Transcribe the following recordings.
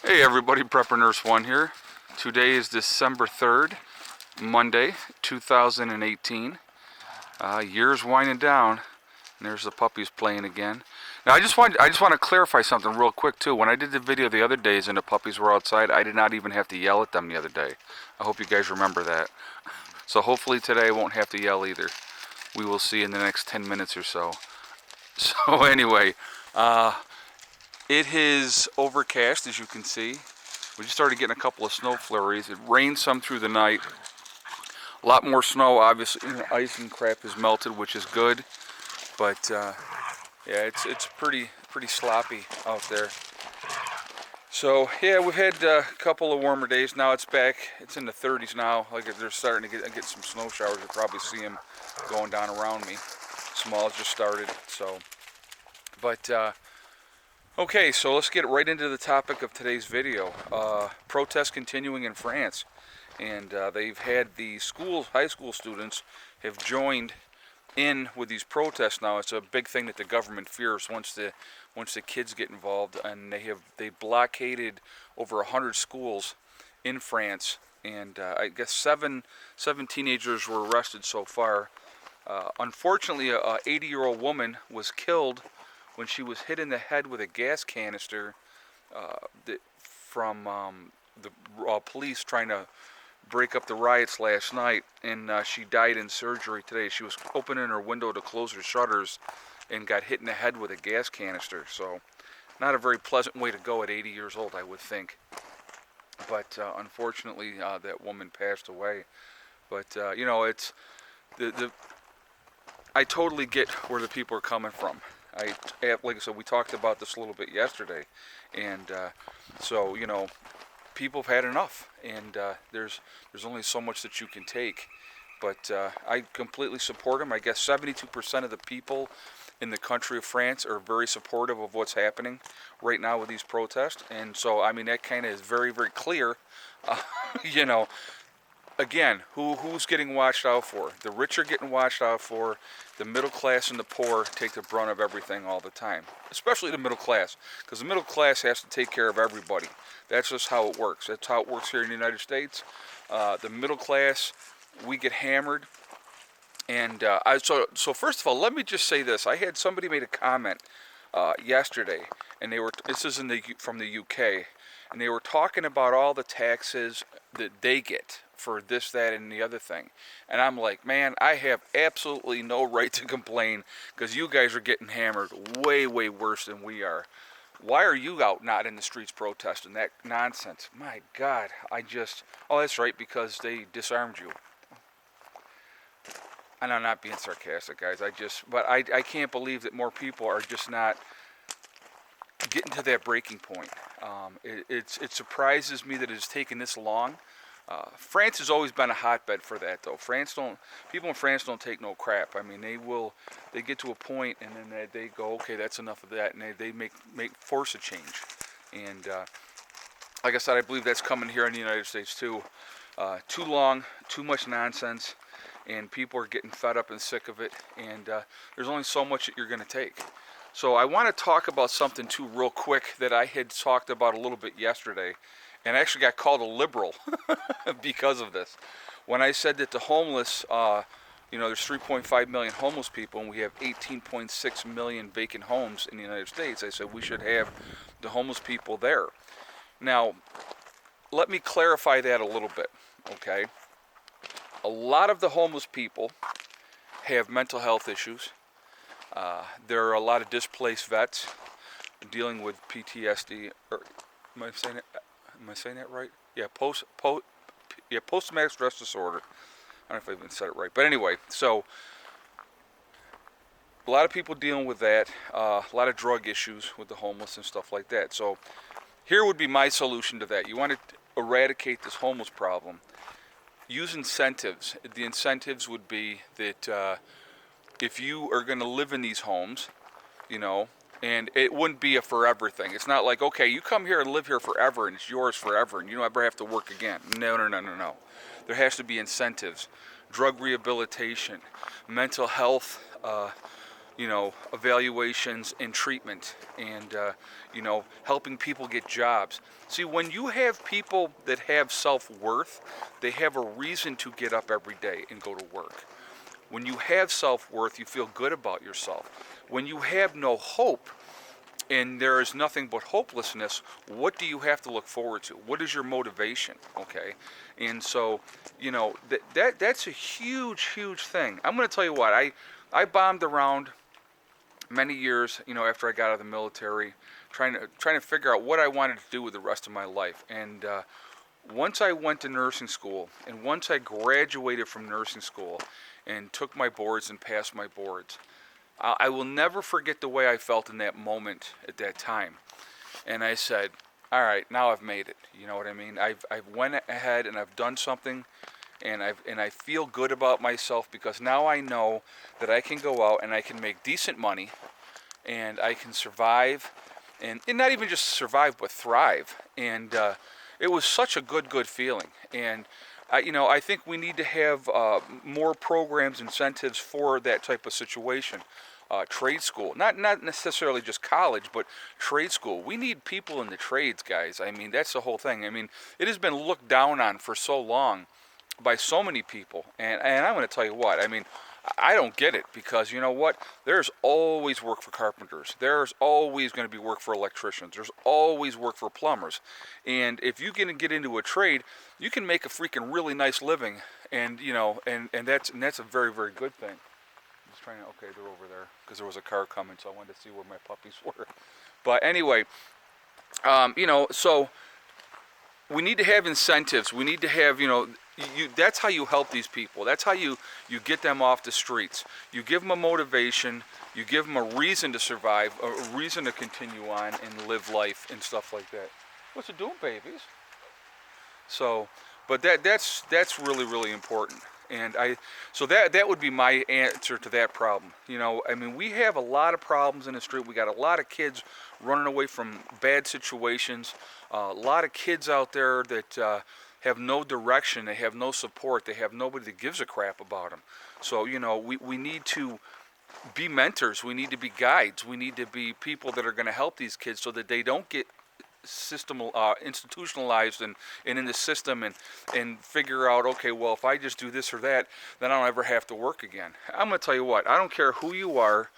Hey everybody, Prepper Nurse 1 here. Today is December 3rd, Monday, 2018. Year's winding down, and there's the puppies playing again. Now I just want to clarify something real quick too. When I did the video the other days and the puppies were outside, I did not even have to yell at them the other day. I hope you guys remember that. So hopefully today I won't have to yell either. We will see in the next 10 minutes or so. So anyway, it is overcast, as you can see. We just started getting a couple of snow flurries. It rained some through the night. A lot more snow, obviously. Ice and crap has melted, which is good. But yeah, it's pretty sloppy out there. So yeah, we've had a couple of warmer days. Now it's back. It's in the 30s now. Like they're starting to get some snow showers. You'll probably see them going down around me. Small's just started. So, but. Okay, so let's get right into the topic of today's video. Protests continuing in France, and they've had the high school students have joined in with these protests now. It's a big thing that the government fears once the kids get involved, and they blockaded over 100 schools in France, and I guess seven teenagers were arrested so far. Unfortunately, a 80-year-old woman was killed when she was hit in the head with a gas canister from the police trying to break up the riots last night, and she died in surgery today. She was opening her window to close her shutters and got hit in the head with a gas canister. So not a very pleasant way to go at 80 years old, I would think. But unfortunately, that woman passed away. But you know, it's I totally get where the people are coming from. Like I said, we talked about this a little bit yesterday, and so you know, people have had enough, and there's only so much that you can take. But I completely support them. I guess 72% of the people in the country of France are very supportive of what's happening right now with these protests, and so I mean that kind of is very clear. You know. Again, who's getting watched out for? The rich are getting watched out for. The middle class and the poor take the brunt of everything all the time, especially the middle class, because the middle class has to take care of everybody. That's just how it works. That's how it works here in the United States. The middle class, we get hammered. And so first of all, let me just say this. I had somebody made a comment yesterday, and this is from the UK, and they were talking about all the taxes that they get for this, that, and the other thing. And I'm like, man, I have absolutely no right to complain, because you guys are getting hammered way worse than we are. Why are you out not in the streets protesting that nonsense? My God, oh, that's right, because they disarmed you. And I'm not being sarcastic, guys. But I can't believe that more people are just not getting to that breaking point. It surprises me that it has taken this long. France has always been a hotbed for that, though. People in France don't take no crap. I mean, they get to a point, and then they go, okay, that's enough of that, and they force a change. And like I said, I believe that's coming here in the United States too. Too long, too much nonsense, and people are getting fed up and sick of it. And there's only so much that you're going to take. So I want to talk about something too real quick that I had talked about a little bit yesterday, and I actually got called a liberal because of this. When I said that the homeless, you know, there's 3.5 million homeless people, and we have 18.6 million vacant homes in the United States, I said we should have the homeless people there. Now, let me clarify that a little bit, okay? A lot of the homeless people have mental health issues. There are a lot of displaced vets dealing with PTSD. Am I saying that right? Yeah, post-traumatic stress disorder. I don't know if I even said it right, but anyway, so a lot of people dealing with that. A lot of drug issues with the homeless and stuff like that. So here would be my solution to that. You want to eradicate this homeless problem. Use incentives. The incentives would be that if you are going to live in these homes, you know, and it wouldn't be a forever thing. It's not like, okay, you come here and live here forever and it's yours forever and you don't ever have to work again. No. There has to be incentives. Drug rehabilitation, mental health evaluations and treatment, and helping people get jobs. See, when you have people that have self-worth, they have a reason to get up every day and go to work. When you have self-worth, you feel good about yourself. When you have no hope and there is nothing but hopelessness, what do you have to look forward to? What is your motivation? Okay, and so that's a huge thing. I'm going to tell you what, I bombed around many years, after I got out of the military, trying to figure out what I wanted to do with the rest of my life. And once I went to nursing school, and once I graduated from nursing school, and took my boards and passed my boards, I will never forget the way I felt in that moment at that time. And I said, all right, now I've made it. You know what I mean? I've went ahead and I've done something, and I feel good about myself, because now I know that I can go out and I can make decent money, and I can survive, and not even just survive but thrive. And it was such a good feeling. And I think we need to have more programs, incentives for that type of situation. Trade school, not necessarily just college, but trade school. We need people in the trades, guys. I mean, that's the whole thing. I mean, it has been looked down on for so long by so many people, and I'm going to tell you what. I mean, I don't get it, because you know what? There's always work for carpenters. There's always going to be work for electricians. There's always work for plumbers. And if you can get into a trade, you can make a freaking really nice living, and and that's a very good thing. I'm just trying to, okay, they're over there because there was a car coming, so I wanted to see where my puppies were. But anyway, so we need to have incentives. We need to have, that's how you help these people. That's how you get them off the streets. You give them a motivation. You give them a reason to survive, a reason to continue on and live life and stuff like that. What's it doing, babies? So, but that's really important. And so that would be my answer to that problem. I mean, we have a lot of problems in the street. We got a lot of kids running away from bad situations. A lot of kids out there that have no direction. They have no support. They have nobody that gives a crap about them. So, we need to be mentors. We need to be guides. We need to be people that are going to help these kids so that they don't get institutionalized and in the system, and figure out, okay, well, if I just do this or that, then I don't ever have to work again. I'm going to tell you what, I don't care who you are,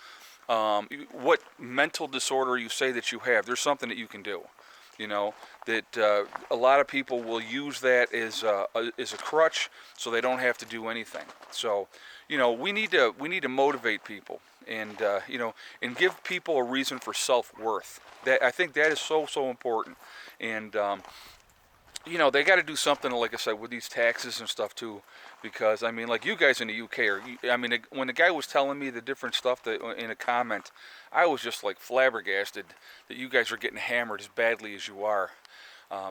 what mental disorder you say that you have, there's something that you can do. That a lot of people will use that as a crutch, so they don't have to do anything. So, we need to motivate people, and and give people a reason for self-worth. That, I think that is so important. And they got to do something, like I said, with these taxes and stuff too, because I mean, like you guys in the UK, when the guy was telling me the different stuff that in a comment, I was just like flabbergasted that you guys are getting hammered as badly as you are.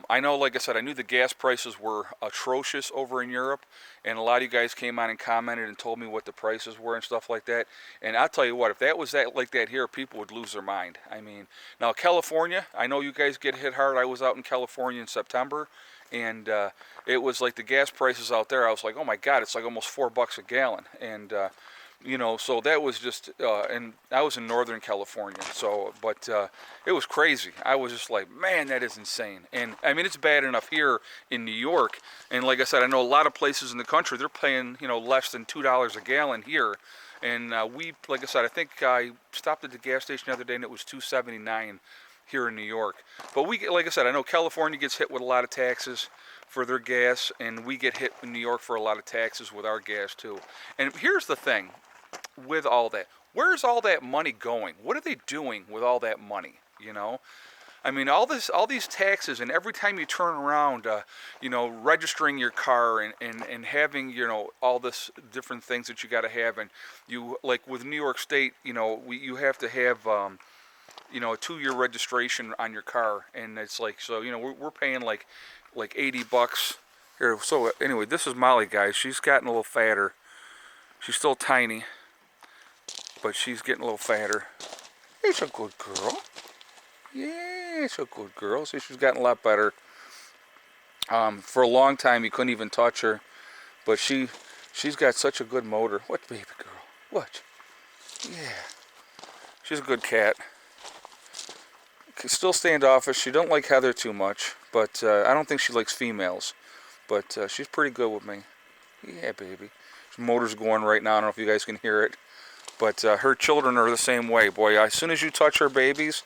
I know, like I said, I knew the gas prices were atrocious over in Europe, and a lot of you guys came on and commented and told me what the prices were and stuff like that. And I'll tell you what, if that was like that here, people would lose their mind. I mean, now California, I know you guys get hit hard. I was out in California in September, and it was like the gas prices out there. I was like, oh my God, it's like almost $4 a gallon. And so that was just, and I was in Northern California, but it was crazy. I was just like, man, that is insane. And I mean, it's bad enough here in New York, and like I said, I know a lot of places in the country, they're paying, less than $2 a gallon here. And like I said, I think I stopped at the gas station the other day, and it was $2.79 here in New York. But like I said, I know California gets hit with a lot of taxes for their gas, and we get hit in New York for a lot of taxes with our gas too. And here's the thing with all that, where's all that money going? What are they doing with all that money? I mean, all these taxes, and every time you turn around, registering your car and having, all this different things that you got to have, and you, like with New York State, you have to have a 2-year registration on your car, and it's like, so we're paying like $80 here. So anyway, this is Molly, guys. She's gotten a little fatter. She's still tiny, but she's getting a little fatter. It's a good girl. Yeah, it's a good girl. See, she's gotten a lot better. For a long time, you couldn't even touch her, but she's got such a good motor. What, baby girl? What? Yeah. She's a good cat. Still standoffish. She don't like Heather too much, but I don't think she likes females. But she's pretty good with me. Yeah, baby. There's motors going right now. I don't know if you guys can hear it. But her children are the same way. Boy, as soon as you touch her babies,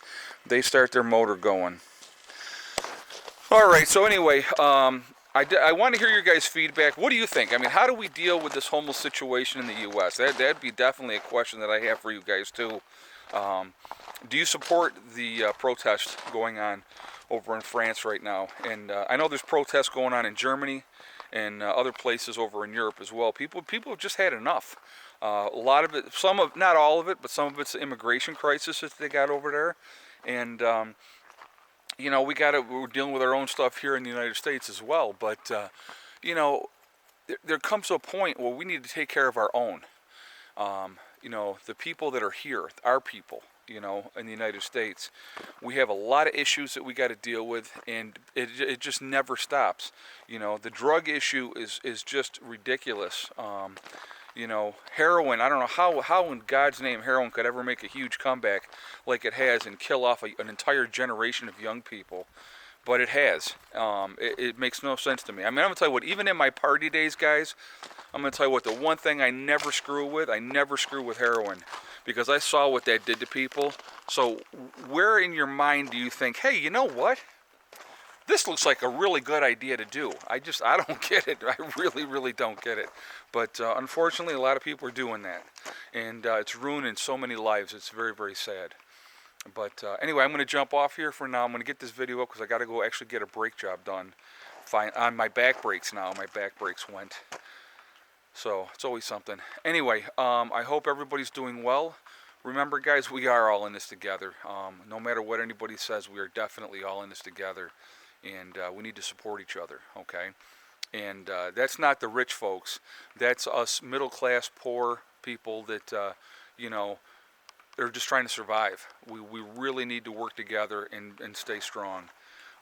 they start their motor going. All right, so anyway, I want to hear your guys' feedback. What do you think? I mean, how do we deal with this homeless situation in the U.S.? That'd be definitely a question that I have for you guys, too. Do you support the protest going on over in France right now? And I know there's protests going on in Germany and other places over in Europe as well. People have just had enough. A lot of it, not all of it, but some of it's the immigration crisis that they got over there. And you know, we're dealing with our own stuff here in the United States as well. But you know, there comes a point where we need to take care of our own. You know, the people that are here, our people, you know, in the United States, we have a lot of issues that we got to deal with, and it just never stops. You know, the drug issue is just ridiculous. You know, heroin, I don't know how in God's name heroin could ever make a huge comeback like it has and kill off an entire generation of young people. But it has. It makes no sense to me. I mean, I'm going to tell you what, even in my party days, guys, I'm going to tell you what, the one thing I never screw with heroin. Because I saw what that did to people. So where in your mind do you think, hey, you know what? This looks like a really good idea to do. I don't get it. I really don't get it. But unfortunately, a lot of people are doing that. And it's ruining so many lives. It's very, very sad. But anyway, I'm going to jump off here for now. I'm going to get this video up because I got to go actually get a brake job done. On my back brakes now. My back brakes went. So it's always something. Anyway, I hope everybody's doing well. Remember, guys, we are all in this together. No matter what anybody says, we are definitely all in this together. And we need to support each other, okay? And that's not the rich folks. That's us middle-class, poor people that, you know, they're just trying to survive. We really need to work together and stay strong.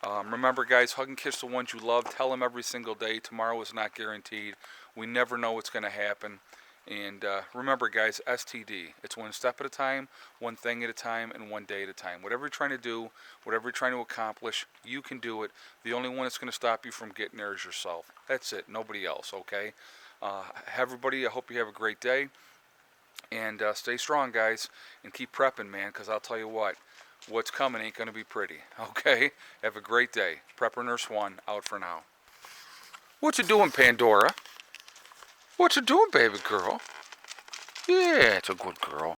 Remember, guys, hug and kiss the ones you love. Tell them every single day. Tomorrow is not guaranteed. We never know what's going to happen. And remember, guys, STD. It's one step at a time, one thing at a time, and one day at a time. Whatever you're trying to do, whatever you're trying to accomplish, you can do it. The only one that's going to stop you from getting there is yourself. That's it. Nobody else, okay? Everybody, I hope you have a great day. And stay strong, guys. And keep prepping, man, because I'll tell you what's coming ain't going to be pretty, okay? Have a great day. Prepper Nurse 1 out for now. What you doing, Pandora? What you doing, baby girl? Yeah, it's a good girl.